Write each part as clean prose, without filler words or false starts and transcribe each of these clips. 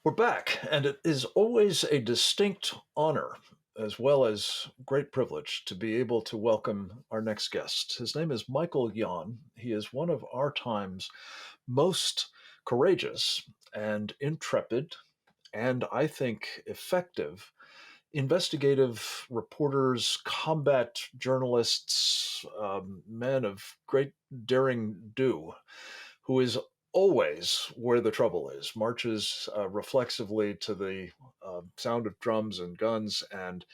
We're back, and it is always a distinct honor as well as great privilege to be able to welcome our next guest. His name is Michael Yon. He is one of our time's most courageous and intrepid, and I think effective investigative reporters, combat journalists, men of great daring do, who is always where the trouble is, marches reflexively to the sound of drums and guns, and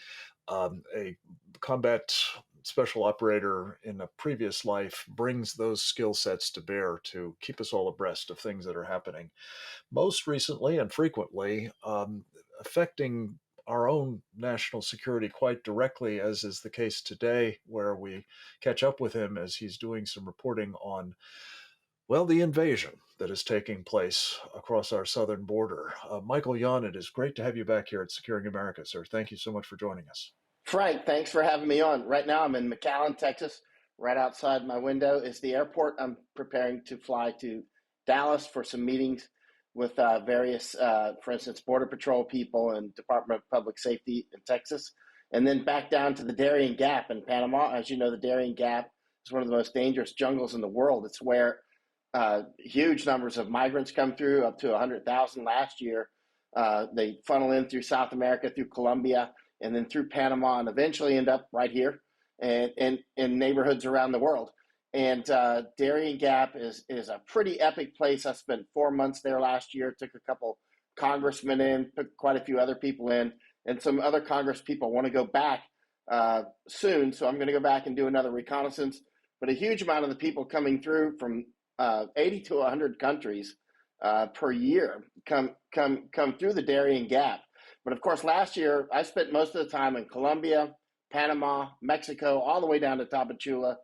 a combat special operator in a previous life brings those skill sets to bear to keep us all abreast of things that are happening, most recently and frequently affecting our own national security quite directly, as is the case today, where we catch up with him as he's doing some reporting on, well, the invasion that is taking place across our southern border. Michael Yon, it is great to have you back here at Securing America, sir. Thank you so much for joining us. Frank, thanks for having me on. Right now, I'm in McAllen, Texas. Right outside my window is the airport. I'm preparing to fly to Dallas for some meetings with various, for instance, Border Patrol people and Department of Public Safety in Texas, and then back down to the Darien Gap in Panama. As you know, the Darien Gap is one of the most dangerous jungles in the world. It's where huge numbers of migrants come through, up to 100,000 last year. They funnel in through South America, through Colombia, and then through Panama, and eventually end up right here and in neighborhoods around the world. And Darien Gap is a pretty epic place. I spent 4 months there last year, took a couple congressmen in, took quite a few other people in, and some other Congress people want to go back soon. So I'm going to go back and do another reconnaissance. But a huge amount of the people coming through from 80 to 100 countries per year come through the Darien Gap. But of course, last year I spent most of the time in Colombia, Panama, Mexico, all the way down to Tapachula,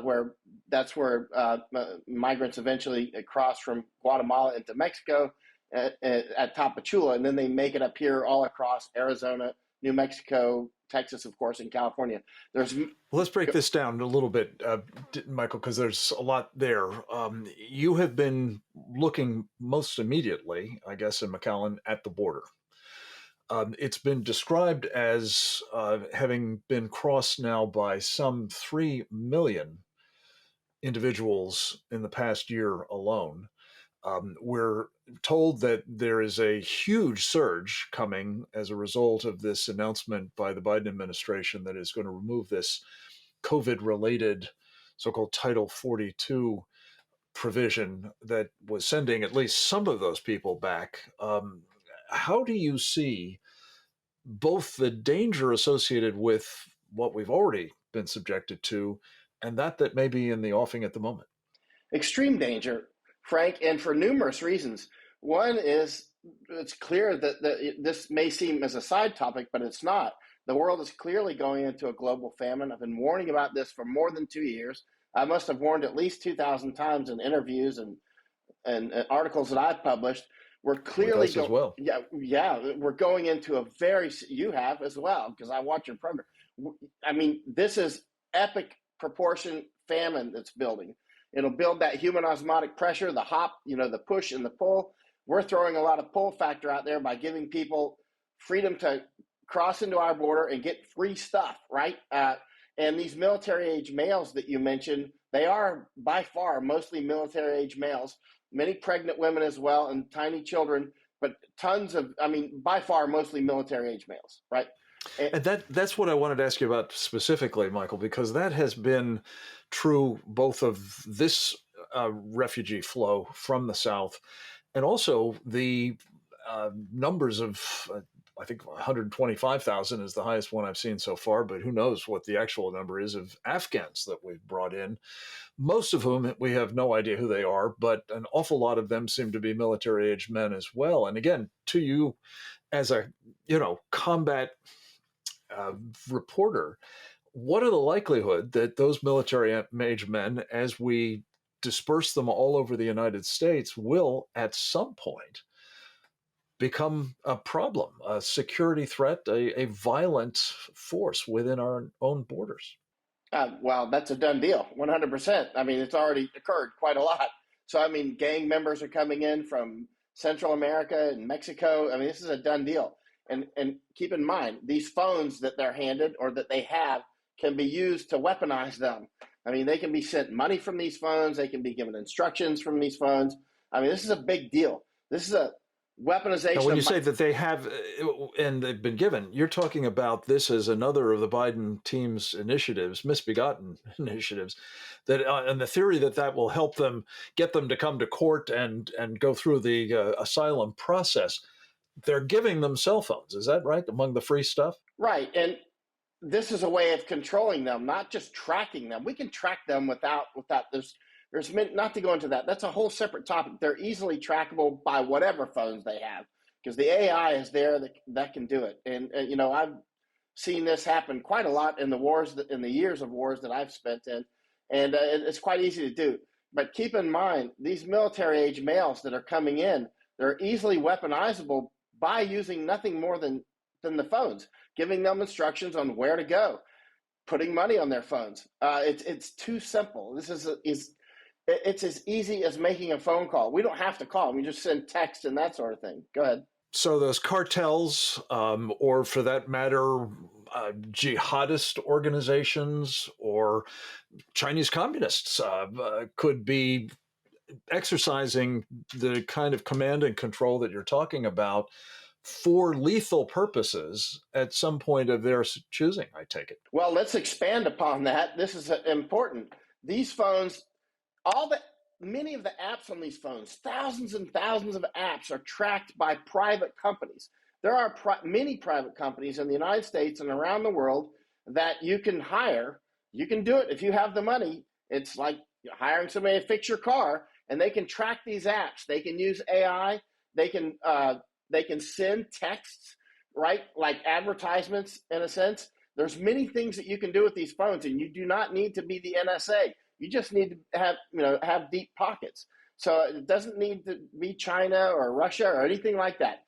where that's where migrants eventually cross from Guatemala into Mexico at Tapachula, and then they make it up here all across Arizona, New Mexico, Texas, of course, and California. Well, let's break this down a little bit, Michael, because there's a lot there. You have been looking most immediately, I guess, in McAllen at the border. It's been described as having been crossed now by some 3 million individuals in the past year alone. We're told that there is a huge surge coming as a result of this announcement by the Biden administration that is going to remove this COVID related so called Title 42 provision that was sending at least some of those people back. How do you see both the danger associated with what we've already been subjected to and that may be in the offing at the moment? Extreme danger, Frank, and for numerous reasons. One is it's clear that this may seem as a side topic, but it's not. The world is clearly going into a global famine. I've been warning about this for more than 2 years. I must have warned at least 2,000 times in interviews and articles that I've published. We're clearly going. Well. Yeah, we're going into a very. You have as well, because I watch your program. I mean, this is epic proportion famine that's building. It'll build that human osmotic pressure, the hop, the push and the pull. We're throwing a lot of pull factor out there by giving people freedom to cross into our border and get free stuff, right? And these military age males that you mentioned, they are by far mostly military age males, many pregnant women as well, and tiny children, but by far mostly military age males, right? And that's what I wanted to ask you about specifically, Michael, because that has been true both of this refugee flow from the South and also the numbers of, I think 125,000 is the highest one I've seen so far, but who knows what the actual number is of Afghans that we've brought in, most of whom we have no idea who they are, but an awful lot of them seem to be military-age men as well. And again, to you as a, combat reporter, what are the likelihood that those military-age men, as we disperse them all over the United States, will at some point become a problem, a security threat, a violent force within our own borders? Well, that's a done deal, 100%. I mean, it's already occurred quite a lot. So, I mean, gang members are coming in from Central America and Mexico. I mean, this is a done deal. And keep in mind, these phones that they're handed or that they have can be used to weaponize them. I mean, they can be sent money from these phones. They can be given instructions from these phones. I mean, this is a big deal. This is a Now, weaponization when of you my, say that they have and they've been given, you're talking about this as another of the Biden team's initiatives, misbegotten initiatives, that and the theory that that will help them get them to come to court and go through the asylum process. They're giving them cell phones. Is that right? Among the free stuff? right. And this is a way of controlling them, not just tracking them. We can track them without there's not to go into that. That's a whole separate topic. They're easily trackable by whatever phones they have because the AI is there that can do it. And I've seen this happen quite a lot in the in the years of wars that I've spent in, and it's quite easy to do. But keep in mind these military age males that are coming in, they're easily weaponizable by using nothing more than the phones, giving them instructions on where to go, putting money on their phones. It's too simple. It's as easy as making a phone call. We don't have to call. We just send text and that sort of thing. Go ahead. So those cartels, or for that matter, jihadist organizations or Chinese communists could be exercising the kind of command and control that you're talking about for lethal purposes at some point of their choosing, I take it. Well, let's expand upon that. This is important. These phones, all the many of the apps on these phones, thousands and thousands of apps are tracked by private companies. There are many private companies in the United States and around the world that you can hire. You can do it if you have the money. It's like hiring somebody to fix your car, and they can track these apps. They can use AI. They can send texts, right, like advertisements in a sense. There's many things that you can do with these phones, and you do not need to be the NSA. You just need to have deep pockets. So it doesn't need to be China or Russia or anything like that.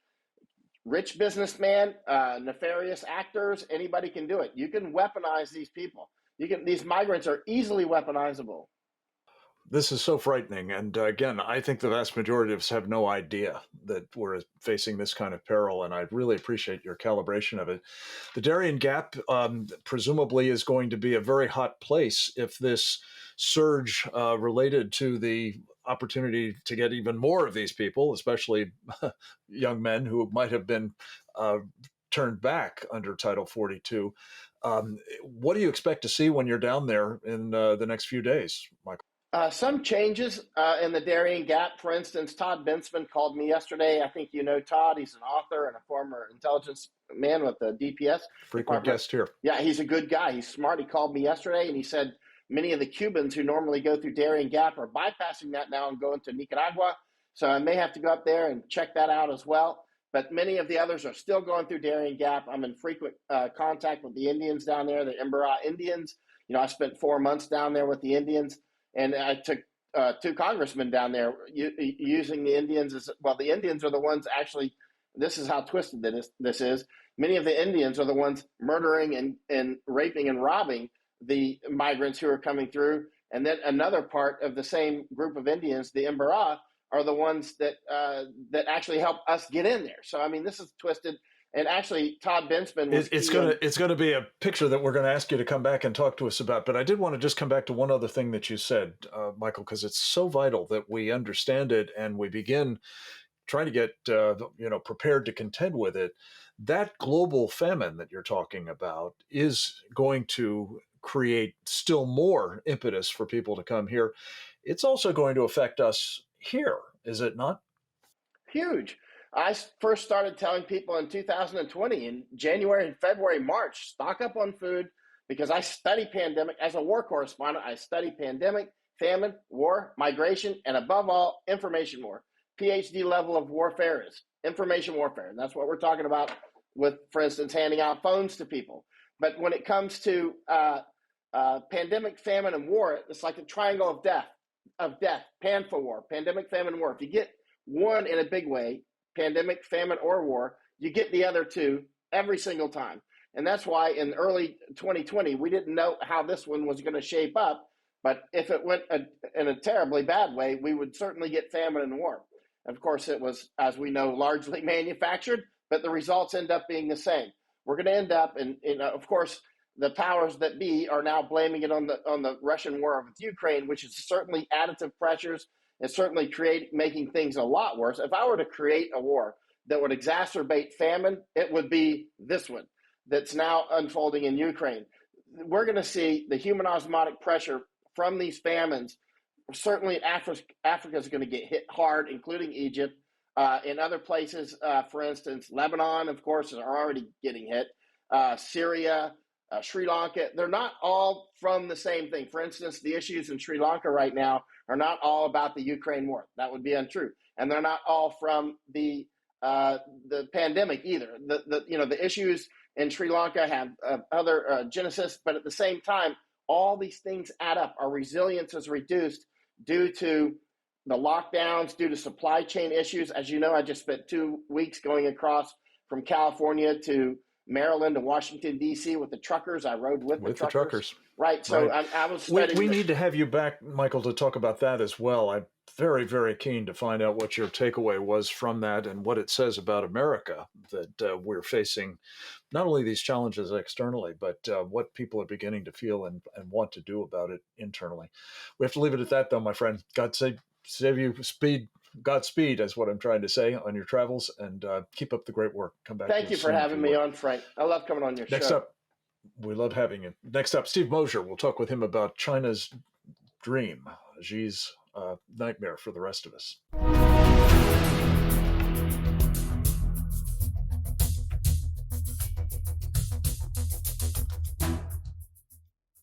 Rich businessman, nefarious actors, anybody can do it. You can weaponize these people. These migrants are easily weaponizable. This is so frightening. And again, I think the vast majority of us have no idea that we're facing this kind of peril. And I really appreciate your calibration of it. The Darien Gap presumably is going to be a very hot place if this surge related to the opportunity to get even more of these people, especially young men who might have been turned back under Title 42. What do you expect to see when you're down there in the next few days, Michael? Some changes in the Darien Gap. For instance, Todd Bensman called me yesterday. I think you know Todd. He's an author and a former intelligence man with the DPS Frequent department. guest here. Yeah, he's a good guy. He's smart. He called me yesterday and he said many of the Cubans who normally go through Darien Gap are bypassing that now and going to Nicaragua. So I may have to go up there and check that out as well. But many of the others are still going through Darien Gap. I'm in frequent contact with the Indians down there, the Embera Indians. I spent 4 months down there with the Indians. And I took two congressmen down there using the Indians as well. The Indians are the ones actually, this is how twisted this is. Many of the Indians are the ones murdering and raping and robbing the migrants who are coming through. And then another part of the same group of Indians, the Embera, are the ones that actually help us get in there. So, I mean, this is twisted. And actually, Todd Bensman was. It's gonna be a picture that we're going to ask you to come back and talk to us about. But I did want to just come back to one other thing that you said, Michael, because it's so vital that we understand it and we begin trying to get prepared to contend with it. That global famine that you're talking about is going to create still more impetus for people to come here. It's also going to affect us here, is it not? Huge. I first started telling people in 2020, in January and February, March, stock up on food because I study pandemic. As a war correspondent, I study pandemic, famine, war, migration, and above all, information war. PhD level of warfare is information warfare. And that's what we're talking about with, for instance, handing out phones to people. But when it comes to pandemic, famine, and war, it's like the triangle of death, pan for war, pandemic, famine, war. If you get one in a big way, pandemic, famine, or war, you get the other two every single time. And that's why in early 2020, we didn't know how this one was going to shape up. But if it went in a terribly bad way, we would certainly get famine and war. And of course, it was, as we know, largely manufactured, but the results end up being the same. We're going to end up, and of course, the powers that be are now blaming it on the Russian war with Ukraine, which is certainly additive pressures. It's certainly making things a lot worse. If I were to create a war that would exacerbate famine, it would be this one that's now unfolding in Ukraine. We're going to see the human osmotic pressure from these famines. Certainly, Africa is going to get hit hard, including Egypt. In other places, for instance, Lebanon, of course, are already getting hit. Syria, Sri Lanka, they're not all from the same thing. For instance, the issues in Sri Lanka right now are not all about the Ukraine war. That would be untrue. And they're not all from the pandemic either. The issues in Sri Lanka have other genesis, but at the same time, all these things add up. Our resilience is reduced due to the lockdowns, due to supply chain issues. As you know, I just spent 2 weeks going across from California to Maryland to Washington, D.C. with the truckers. I rode with the With the truckers. truckers. Right. So Right. I was We studying. need to have you back, Michael, to talk about that as well. I'm very, very keen to find out what your takeaway was from that and what it says about America, that we're facing not only these challenges externally, but what people are beginning to feel and want to do about it internally. We have to leave it at that, though, my friend. God save you speed. Godspeed is what I'm trying to say on your travels, and keep up the great work. Come back to Thank us you for soon if having you me would. on, Frank. I love coming on your Next show. up, we love having you. Next up, Steve Mosier. We'll talk with him about China's dream, Xi's nightmare for the rest of us.